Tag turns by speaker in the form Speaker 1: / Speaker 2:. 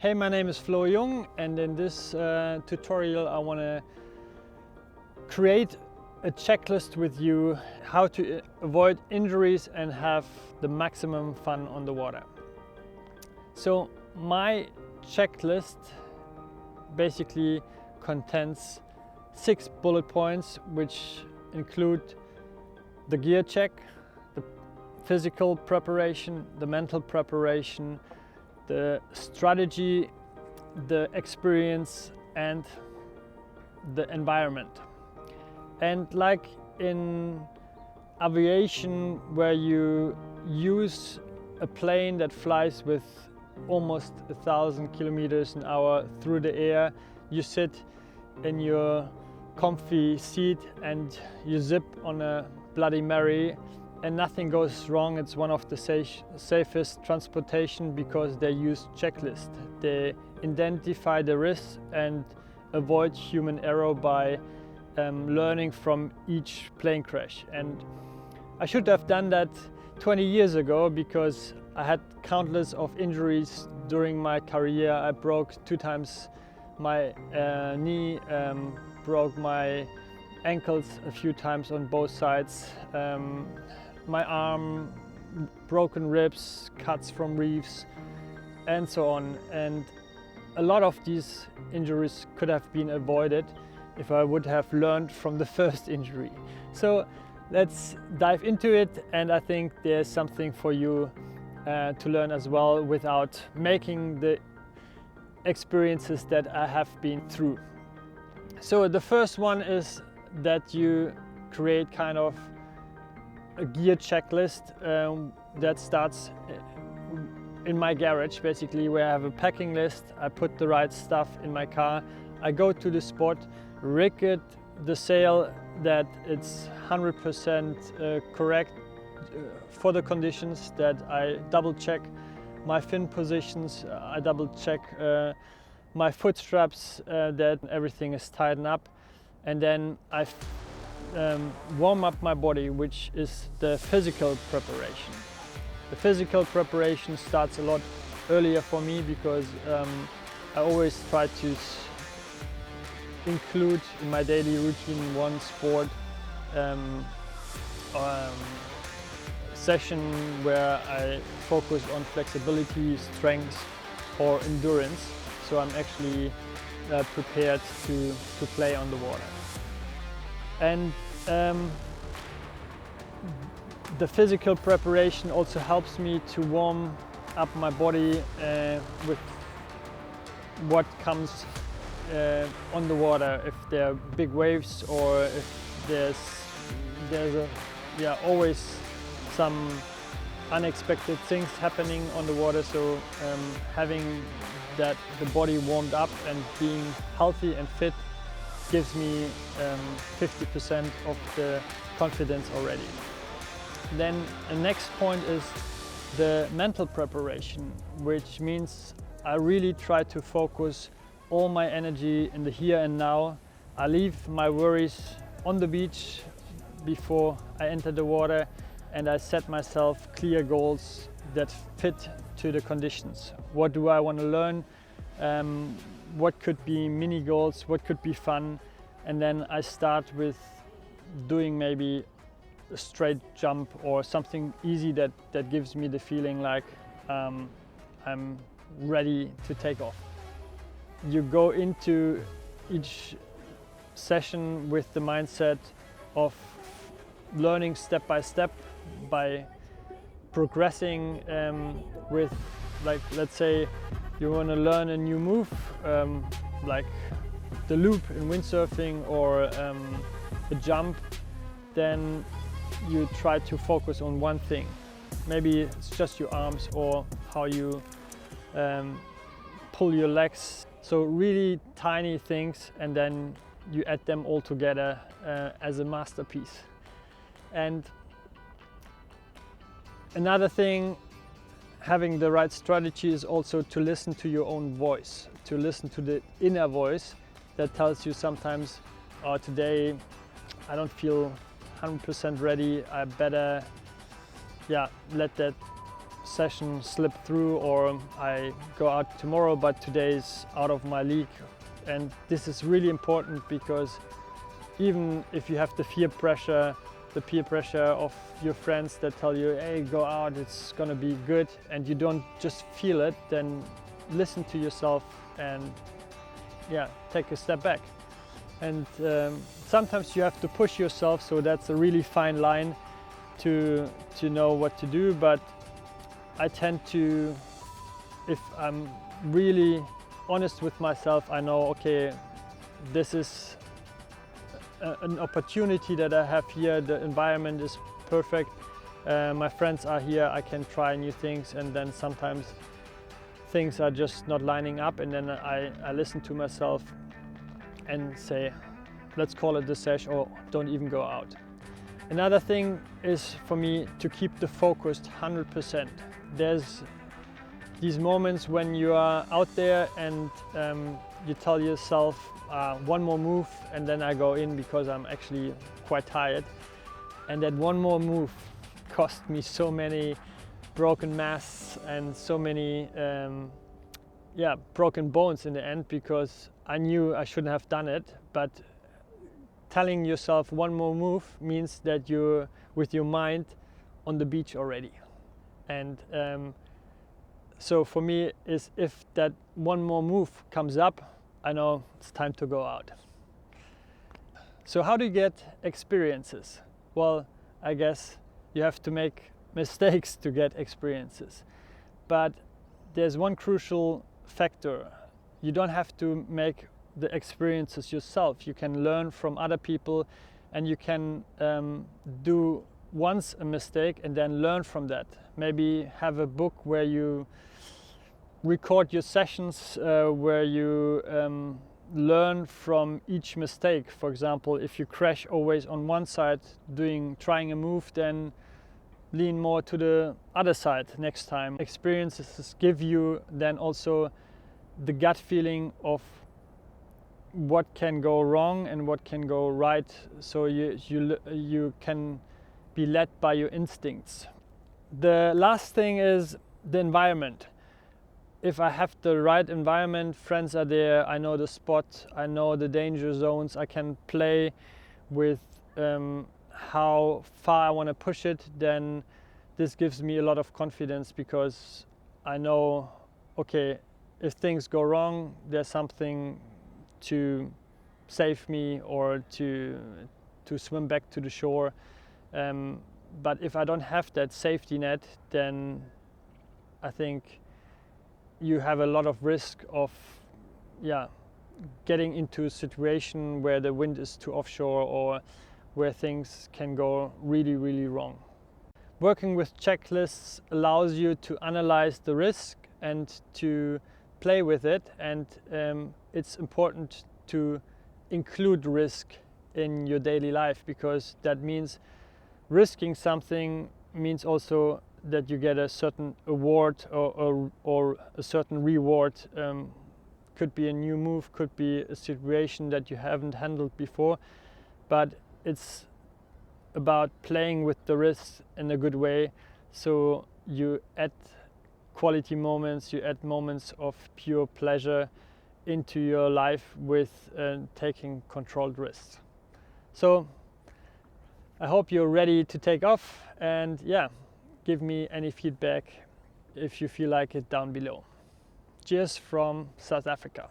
Speaker 1: Hey, my name is Flo Jung, and in this tutorial I want to create a checklist with you how to avoid injuries and have the maximum fun on the water. So my checklist basically contains 6 bullet points, which include the gear check, the physical preparation, the mental preparation, the strategy, the experience, and the environment. And like in aviation, where you use a plane that flies with almost 1,000 kilometers an hour through the air, you sit in your comfy seat and you zip on a Bloody Mary and nothing goes wrong. It's one of the safest transportation because they use checklist. They identify the risks and avoid human error by learning from each plane crash. And I should have done that 20 years ago because I had countless of injuries during my career. I broke 2 times my knee, broke my ankles a few times on both sides, my arm, broken ribs, cuts from reefs, and so on. And a lot of these injuries could have been avoided if I would have learned from the first injury. So let's dive into it, and I think there's something for you to learn as well without making the experiences that I have been through. So the first one is that you create kind of a gear checklist that starts in my garage, basically, where I have a packing list. I put the right stuff in my car. I go to the spot, rig it, the sail that it's 100% correct for the conditions, that I double check my fin positions, I double check my foot straps, that everything is tightened up, and then I warm up my body, which is the physical preparation. The physical preparation starts a lot earlier for me because I always try to include in my daily routine one sport session where I focus on flexibility, strength, or endurance. So I'm actually prepared to play on the water. And the physical preparation also helps me to warm up my body with what comes on the water, if there are big waves or if there's always some unexpected things happening on the water. So having that the body warmed up and being healthy and fit gives me 50% of the confidence already. Then the next point is the mental preparation, which means I really try to focus all my energy in the here and now. I leave my worries on the beach before I enter the water, and I set myself clear goals that fit to the conditions. What do I want to learn? What could be mini goals? What could be fun? And then I start with doing maybe a straight jump or something easy that gives me the feeling like I'm ready to take off. You go into each session with the mindset of learning step by step, by progressing with, like, let's say you want to learn a new move, like the loop in windsurfing or a jump, then you try to focus on one thing. Maybe it's just your arms or how you pull your legs. So really tiny things, and then you add them all together as a masterpiece. And another thing, having the right strategy, is also to listen to your own voice, to listen to the inner voice that tells you sometimes, oh, today I don't feel 100% ready, I better let that session slipped through, or I go out tomorrow but today's out of my league. And this is really important, because even if you have the peer pressure of your friends that tell you, hey, go out, it's gonna be good, and you don't just feel it, then listen to yourself and yeah, take a step back. And sometimes you have to push yourself, so that's a really fine line to know what to do. But I tend to, if I'm really honest with myself, I know, okay, this is an opportunity that I have here, the environment is perfect, my friends are here, I can try new things, and then sometimes things are just not lining up, and then I listen to myself and say, let's call it the sesh, or don't even go out. Another thing is for me to keep the focus 100%. There's these moments when you are out there and you tell yourself one more move, and then I go in because I'm actually quite tired. And that one more move cost me so many broken masts and so many broken bones in the end, because I knew I shouldn't have done it. But telling yourself one more move means that you're with your mind on the beach already. And so for me, is if that one more move comes up, I know it's time to go out. So how do you get experiences? Well, I guess you have to make mistakes to get experiences. But there's one crucial factor. You don't have to make the experiences yourself. You can learn from other people, and you can do once a mistake and then learn from that. Maybe have a book where you record your sessions, where you learn from each mistake. For example, if you crash always on one side trying a move, then lean more to the other side next time. Experiences give you then also the gut feeling of what can go wrong and what can go right, so you can be led by your instincts. The last thing is the environment. If I have the right environment, friends are there, I know the spot, I know the danger zones, I can play with how far I want to push it, then this gives me a lot of confidence, because I know, okay, if things go wrong, there's something to save me, or to swim back to the shore. But if I don't have that safety net, then I think you have a lot of risk of getting into a situation where the wind is too offshore, or where things can go really, really wrong. Working with checklists allows you to analyze the risk and to play with it, and it's important to include risk in your daily life, because that means risking something means also that you get a certain award or a certain reward. Could be a new move, could be a situation that you haven't handled before, but it's about playing with the risks in a good way, so you add quality moments, you add moments of pure pleasure into your life with taking controlled risks. So I hope you're ready to take off, and give me any feedback if you feel like it down below. Cheers from South Africa.